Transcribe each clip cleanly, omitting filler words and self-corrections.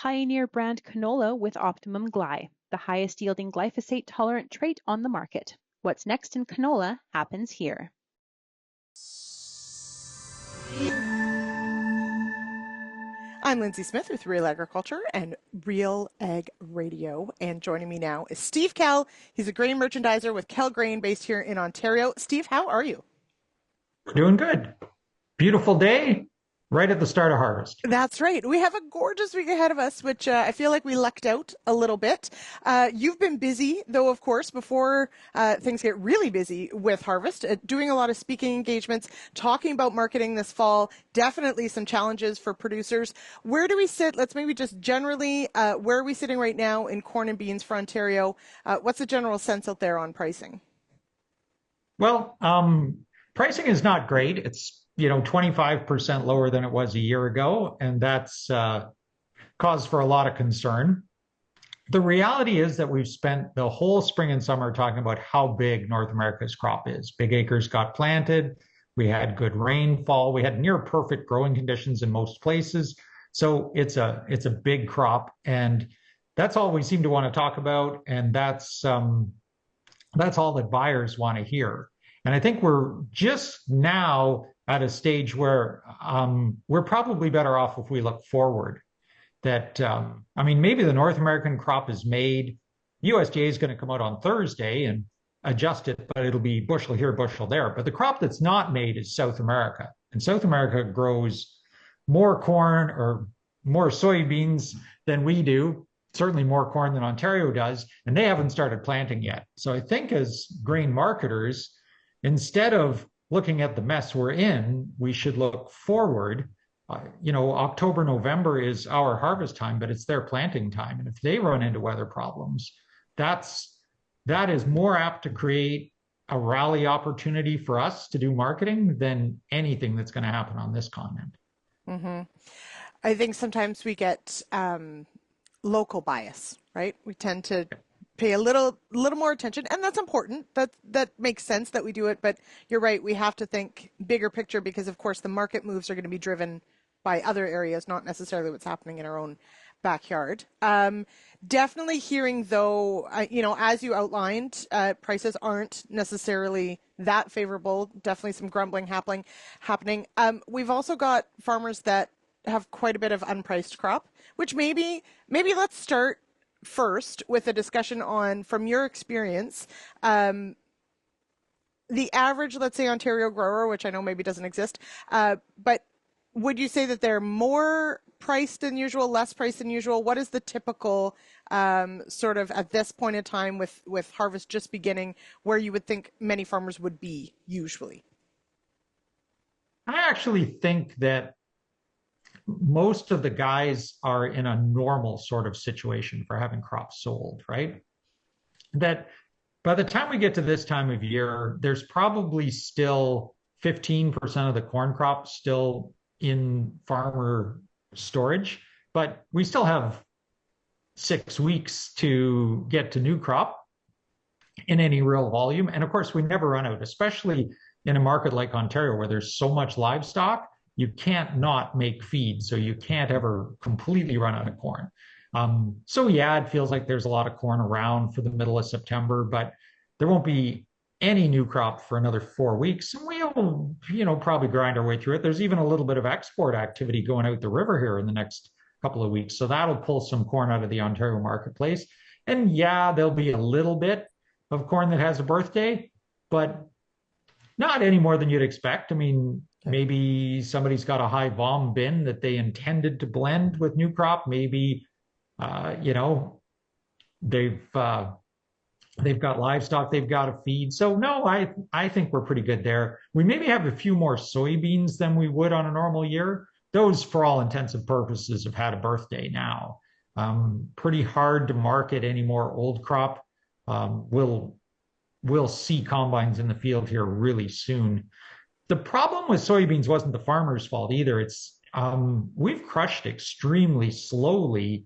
Pioneer brand canola with Optimum Gly, the highest yielding glyphosate-tolerant trait on the market. What's next in canola happens here. I'm Lindsay Smith with Real Agriculture and Real Ag Radio. And joining me now is Steve Kell. He's a grain merchandiser with Kell Grain based here in Ontario. Steve, how are you? We're doing good. Beautiful day, right at the start of harvest. That's right. We have a gorgeous week ahead of us, which I feel like we lucked out a little bit. You've been busy, though, of course, before things get really busy with harvest, doing a lot of speaking engagements, talking about marketing this fall, definitely some challenges for producers. Where do we sit? Let's maybe just generally, where are we sitting right now in corn and beans for Ontario? What's the general sense out there on pricing? Well, pricing is not great. It's 25% lower than it was a year ago, and that's cause for a lot of concern. The reality is that we've spent the whole spring and summer talking about how big North America's crop is. Big acres got planted. We had good rainfall. We had near perfect growing conditions in most places. So it's a big crop, and that's all we seem to want to talk about, and that's all that buyers want to hear. And I think we're just now at a stage where we're probably better off if we look forward. That, maybe the North American crop is made. USDA is going to come out on Thursday and adjust it, but it'll be bushel here, bushel there. But the crop that's not made is South America. And South America grows more corn or more soybeans than we do, certainly more corn than Ontario does, and they haven't started planting yet. So I think as grain marketers, instead of looking at the mess we're in, we should look forward. October, November is our harvest time, but it's their planting time. And if they run into weather problems, that is more apt to create a rally opportunity for us to do marketing than anything that's going to happen on this continent. Mm-hmm. I think sometimes we get local bias, right? We tend to pay a little more attention, and that's important. That makes sense that we do it, but you're right, we have to think bigger picture because of course the market moves are going to be driven by other areas, not necessarily what's happening in our own backyard. Definitely hearing though, as you outlined, prices aren't necessarily that favorable. Definitely some grumbling happening. We've also got farmers that have quite a bit of unpriced crop, which maybe let's start first with a discussion on, from your experience, the average, let's say, Ontario grower, which I know maybe doesn't exist, but would you say that they're more priced than usual, less priced than usual? What is the typical sort of at this point in time with harvest just beginning, where you would think many farmers would be usually? I actually think that most of the guys are in a normal sort of situation for having crops sold, right? That by the time we get to this time of year, there's probably still 15% of the corn crop still in farmer storage, but we still have 6 weeks to get to new crop in any real volume. And of course, we never run out, especially in a market like Ontario where there's so much livestock. You can't not make feed, so you can't ever completely run out of corn. So yeah, it feels like there's a lot of corn around for the middle of September, but there won't be any new crop for another 4 weeks. And we'll, probably grind our way through it. There's even a little bit of export activity going out the river here in the next couple of weeks. So that'll pull some corn out of the Ontario marketplace. And yeah, there'll be a little bit of corn that has a birthday, but not any more than you'd expect. Maybe somebody's got a high vom bin that they intended to blend with new crop. Maybe, they've got livestock they've got to feed. So no, I think we're pretty good there. We maybe have a few more soybeans than we would on a normal year. Those, for all intents and purposes, have had a birthday now. Pretty hard to market any more old crop. We'll see combines in the field here really soon. The problem with soybeans wasn't the farmer's fault either. It's we've crushed extremely slowly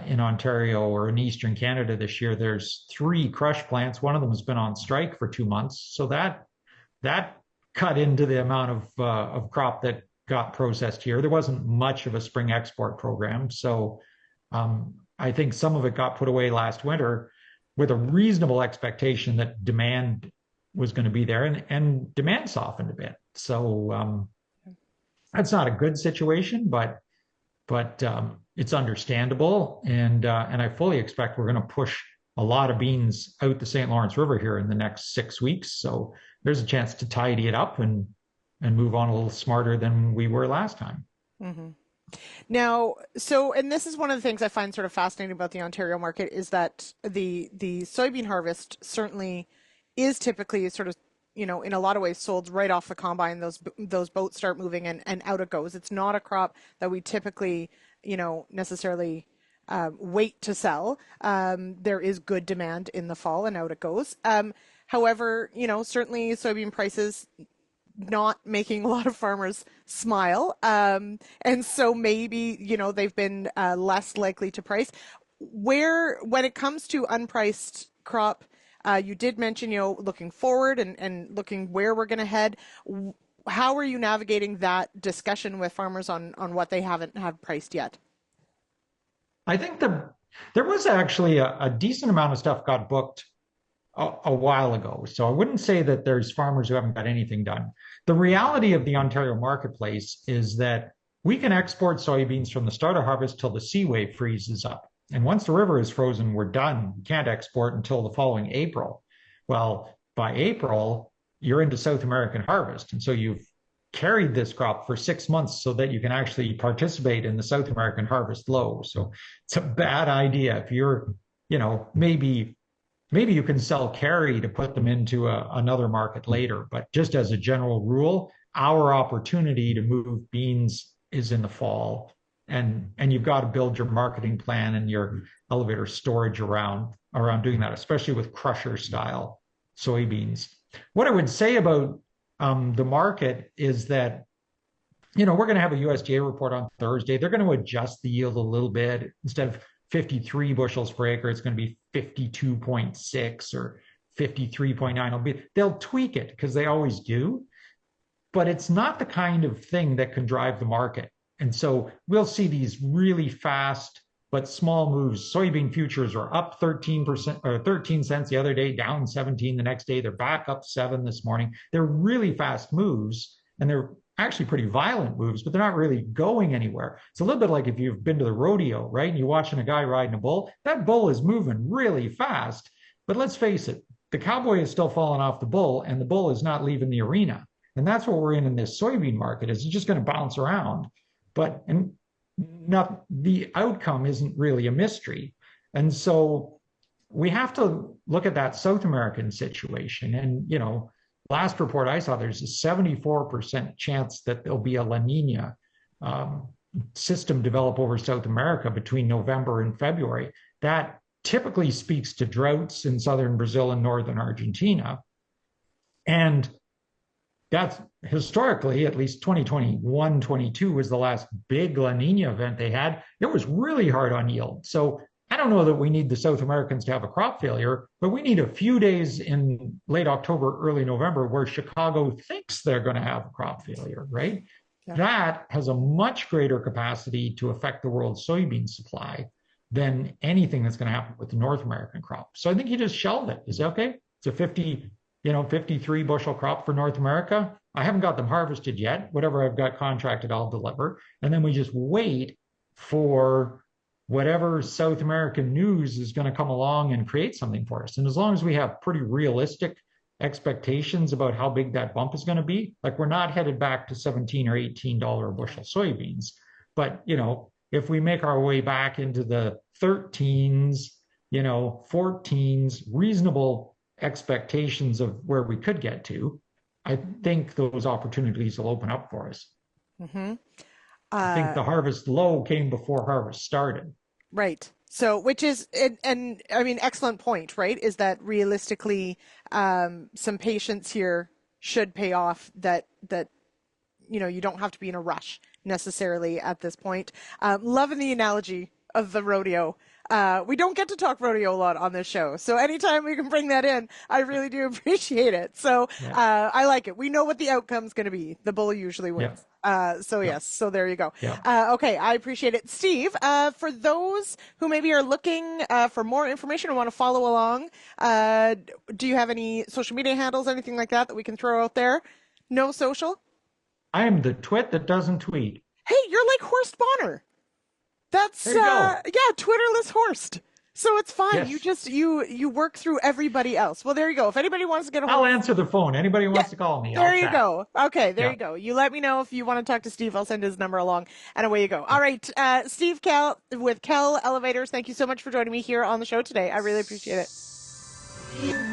in Ontario or in Eastern Canada this year. There's 3 crush plants. One of them has been on strike for 2 months. So that cut into the amount of crop that got processed here. There wasn't much of a spring export program. So I think some of it got put away last winter with a reasonable expectation that demand was going to be there, and demand softened a bit. So that's not a good situation, but it's understandable, and I fully expect we're going to push a lot of beans out the St. Lawrence River here in the next 6 weeks. So there's a chance to tidy it up and move on a little smarter than we were last time. Mm-hmm. Now, and this is one of the things I find sort of fascinating about the Ontario market is that the soybean harvest certainly is typically sort of, in a lot of ways sold right off the combine. Those boats start moving and out it goes. It's not a crop that we typically, necessarily wait to sell. There is good demand in the fall and out it goes. However, certainly soybean prices not making a lot of farmers smile. And so maybe, they've been less likely to price. When it comes to unpriced crop, you did mention, looking forward and looking where we're going to head. How are you navigating that discussion with farmers on what they haven't have priced yet? I think there was actually a decent amount of stuff got booked a while ago. So I wouldn't say that there's farmers who haven't got anything done. The reality of the Ontario marketplace is that we can export soybeans from the start of harvest till the sea wave freezes up. And once the river is frozen, we're done. We can't export until the following April. Well, by April, you're into South American harvest. And so you've carried this crop for 6 months so that you can actually participate in the South American harvest low. So it's a bad idea. If you're, maybe you can sell carry to put them into another market later. But just as a general rule, our opportunity to move beans is in the fall. And you've got to build your marketing plan and your elevator storage around doing that, especially with crusher style soybeans. What I would say about the market is that, we're going to have a USDA report on Thursday. They're going to adjust the yield a little bit. Instead of 53 bushels per acre, it's going to be 52.6 or 53.9. They'll tweak it because they always do, but it's not the kind of thing that can drive the market. And so we'll see these really fast but small moves. Soybean futures are up 13% or 13 cents the other day, down 17 the next day. They're back up 7 this morning. They're really fast moves, and they're actually pretty violent moves, but they're not really going anywhere. It's a little bit like if you've been to the rodeo, right? And you're watching a guy riding a bull. That bull is moving really fast. But let's face it, the cowboy is still falling off the bull, and the bull is not leaving the arena. And that's what we're in this soybean market, is it's just going to bounce around. But not the outcome isn't really a mystery. And so we have to look at that South American situation. And, last report I saw, there's a 74% chance that there'll be a La Niña system develop over South America between November and February. That typically speaks to droughts in southern Brazil and northern Argentina. And that's historically, at least 2021, 22 was the last big La Nina event they had. It was really hard on yield. So I don't know that we need the South Americans to have a crop failure, but we need a few days in late October, early November where Chicago thinks they're going to have a crop failure, right? Yeah. That has a much greater capacity to affect the world's soybean supply than anything that's going to happen with the North American crop. So I think you just shelved it. Is that okay? It's a 53 bushel crop for North America. I haven't got them harvested yet. Whatever I've got contracted, I'll deliver. And then we just wait for whatever South American news is going to come along and create something for us. And as long as we have pretty realistic expectations about how big that bump is going to be, like we're not headed back to $17 or $18 a bushel soybeans. But, if we make our way back into the 13s, 14s, reasonable expectations of where we could get to, I think those opportunities will open up for us. Mm-hmm. I think the harvest low came before harvest started. Right. So, which is, and I mean, excellent point, right? Is that realistically, some patience here should pay off, that you don't have to be in a rush necessarily at this point. Loving the analogy of the rodeo. We don't get to talk rodeo a lot on this show, so anytime we can bring that in, I really do appreciate it. So I like it. We know what the outcome's going to be. The bull usually wins. Yeah. Yes, so there you go. Yeah. Okay, I appreciate it. Steve, for those who maybe are looking for more information and want to follow along, do you have any social media handles, anything like that we can throw out there? No social? I am the twit that doesn't tweet. Hey, you're like Horst Bonner. That's There you go. yeah, Twitterless Horst. So it's fine. You Yes. just you work through everybody else. Well, there you go. If anybody wants to get a I'll hold of answer the phone. Anybody who yeah, wants to call me, there I'll you chat. go. Okay, there Yeah. you go. You let me know if you want to talk to Steve. I'll send his number along, and away you go. All right, Steve Kell with Kell Elevators. Thank you so much for joining me here on the show today. I really appreciate it.